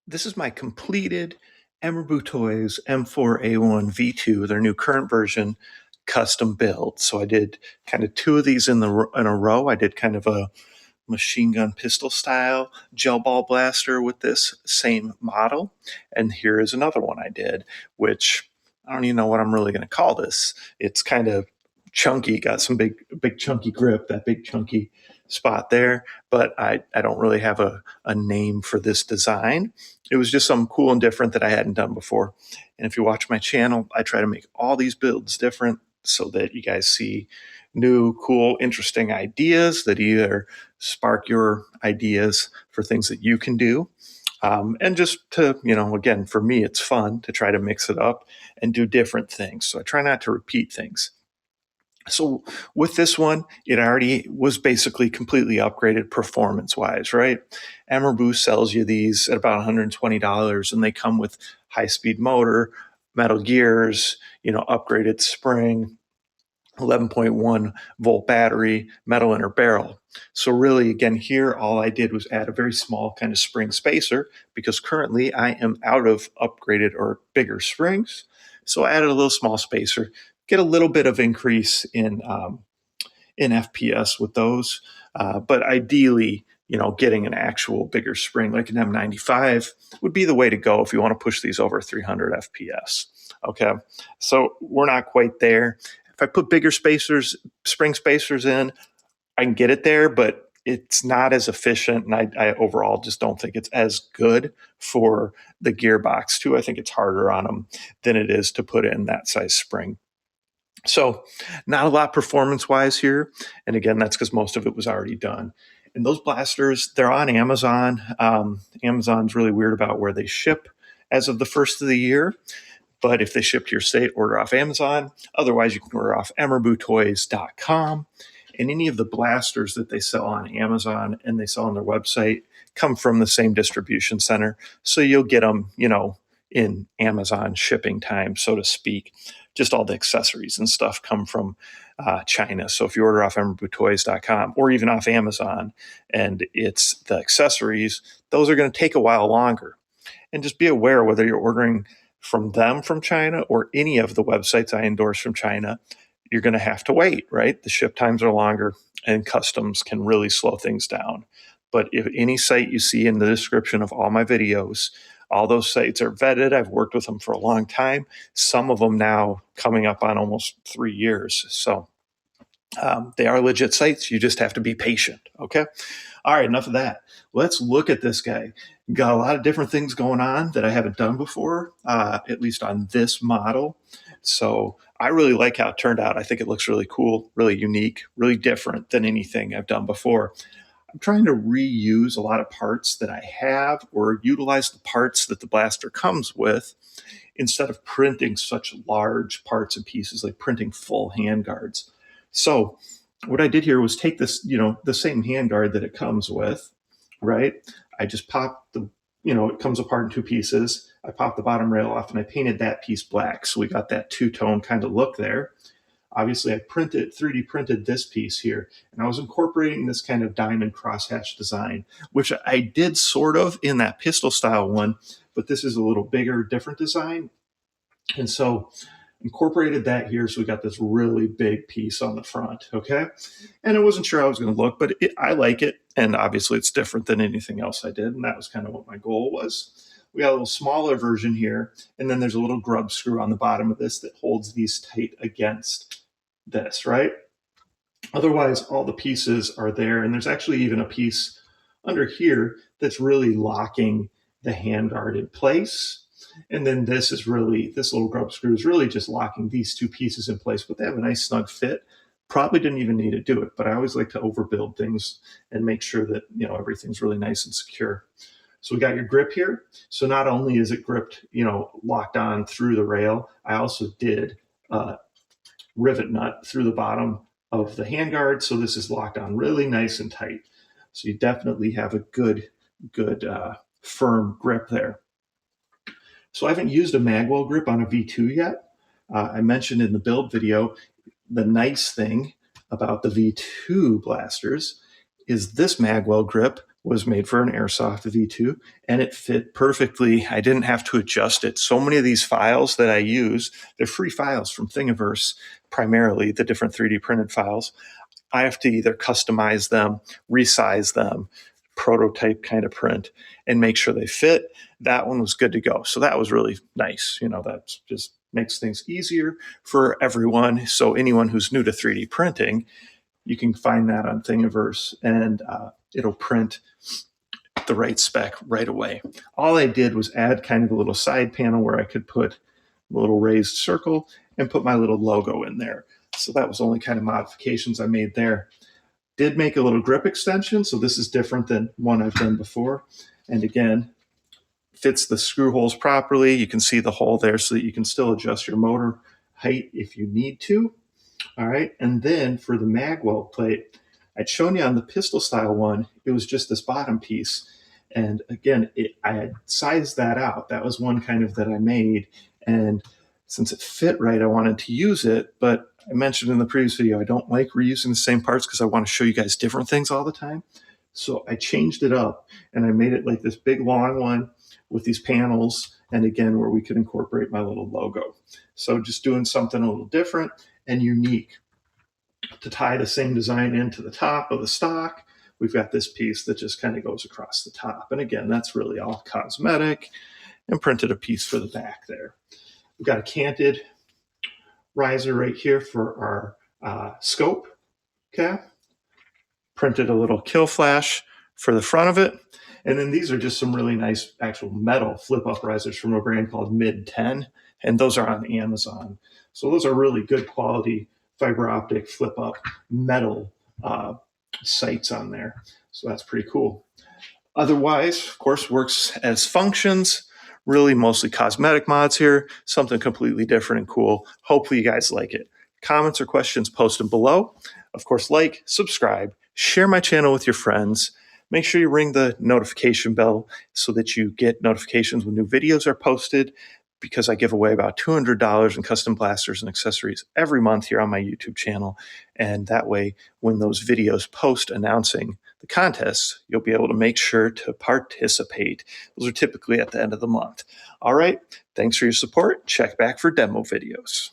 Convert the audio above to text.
This is my completed EMERBU Toys M4a1 V2, their new current version, custom build. So I did kind of two of these in a row. I did kind of a machine gun pistol style gel ball blaster with this same model. And here is another one I did, which I don't even know what I'm really going to call this. It's kind of chunky, got some big chunky grip, that big chunky spot there, but I don't really have a name for this design. It was just something cool and different that I hadn't done before. And if you watch my channel, I try to make all these builds different so that you guys see new, cool, interesting ideas that either spark your ideas for things that you can do. And just to, again, for me, it's fun to try to mix it up and do different things. So I try not to repeat things. So with this one, it already was basically completely upgraded performance-wise, right? EMERBU sells you these at about $120, and they come with high-speed motor, metal gears, upgraded spring, 11.1 volt battery, metal inner barrel. So really, again, here, all I did was add a very small kind of spring spacer because currently I am out of upgraded or bigger springs. So I added a little small spacer, get a little bit of increase in FPS with those. But ideally, getting an actual bigger spring like an M95 would be the way to go if you want to push these over 300 FPS. Okay, so we're not quite there. If I put bigger spring spacers in, I can get it there, but it's not as efficient, and I overall just don't think it's as good for the gearbox too. I think it's harder on them than it is to put in that size spring. So not a lot performance-wise here, and again, that's because most of it was already done. And those blasters, they're on Amazon. Amazon's really weird about where they ship as of the first of the year. But if they ship to your state, order off Amazon. Otherwise, you can order off emerbutoys.com. And any of the blasters that they sell on Amazon and they sell on their website come from the same distribution center. So you'll get them, in Amazon shipping time, so to speak. Just all the accessories and stuff come from China. So if you order off emerbutoys.com or even off Amazon and it's the accessories, those are going to take a while longer. And just be aware whether you're ordering from them from China or any of the websites I endorse from China, you're going to have to wait, right? The ship times are longer and customs can really slow things down. But if any site you see in the description of all my videos, all those sites are vetted. I've worked with them for a long time. Some of them now coming up on almost 3 years. So they are legit sites. You just have to be patient. Okay. All right. Enough of that. Let's look at this guy. Got a lot of different things going on that I haven't done before, at least on this model. So I really like how it turned out. I think it looks really cool, really unique, really different than anything I've done before. I'm trying to reuse a lot of parts that I have or utilize the parts that the blaster comes with instead of printing such large parts and pieces, like printing full handguards. So what I did here was take this, the same handguard that it comes with, right? I just popped it comes apart in two pieces. I popped the bottom rail off and I painted that piece black. So we got that two-tone kind of look there. Obviously, I 3D printed this piece here, and I was incorporating this kind of diamond crosshatch design, which I did sort of in that pistol style one, but this is a little bigger, different design. And so incorporated that here, so we got this really big piece on the front, okay? And I wasn't sure how it was going to look, but I like it, and obviously it's different than anything else I did, and that was kind of what my goal was. We got a little smaller version here, and then there's a little grub screw on the bottom of this that holds these tight against this, right? Otherwise, all the pieces are there, and there's actually even a piece under here that's really locking the handguard in place. And then this little grub screw is really just locking these two pieces in place, but they have a nice snug fit. Probably didn't even need to do it, but I always like to overbuild things and make sure that, everything's really nice and secure. So we got your grip here. So not only is it gripped, locked on through the rail, I also did rivet nut through the bottom of the handguard. So this is locked on really nice and tight. So you definitely have a good firm grip there. So I haven't used a magwell grip on a V2 yet. I mentioned in the build video, the nice thing about the V2 blasters is this magwell grip was made for an airsoft V2, and it fit perfectly. I didn't have to adjust it. So many of these files that I use, they're free files from Thingiverse, primarily the different 3D printed files. I have to either customize them, resize them, prototype kind of print, and make sure they fit. That one was good to go. So that was really nice. That just makes things easier for everyone. So anyone who's new to 3D printing, you can find that on Thingiverse, and it'll print the right spec right away. All I did was add kind of a little side panel where I could put a little raised circle and put my little logo in there. So that was only kind of modifications I made there. Did make a little grip extension, so this is different than one I've done before. And again, fits the screw holes properly. You can see the hole there so that you can still adjust your motor height if you need to. All right, and then for the mag weld plate, I'd shown you on the pistol style one, it was just this bottom piece. And again, I had sized that out. That was one kind of that I made. And since it fit right, I wanted to use it. But I mentioned in the previous video, I don't like reusing the same parts because I want to show you guys different things all the time. So I changed it up and I made it like this big long one with these panels. And again, where we could incorporate my little logo. So just doing something a little different and unique. To tie the same design into the top of the stock, we've got this piece that just kind of goes across the top. And again, that's really all cosmetic, and printed a piece for the back there. We've got a canted riser right here for our scope cap. Printed a little kill flash for the front of it. And then these are just some really nice actual metal flip-up risers from a brand called Mid 10. And those are on Amazon. So those are really good quality fiber optic flip-up metal sights on there. So that's pretty cool. Otherwise, of course, works as functions. Really mostly cosmetic mods here. Something completely different and cool. Hopefully you guys like it. Comments or questions, post them below. Of course, like, subscribe, share my channel with your friends. Make sure you ring the notification bell so that you get notifications when new videos are posted, because I give away about $200 in custom blasters and accessories every month here on my YouTube channel. And that way, when those videos post announcing the contest, you'll be able to make sure to participate. Those are typically at the end of the month. All right, thanks for your support. Check back for demo videos.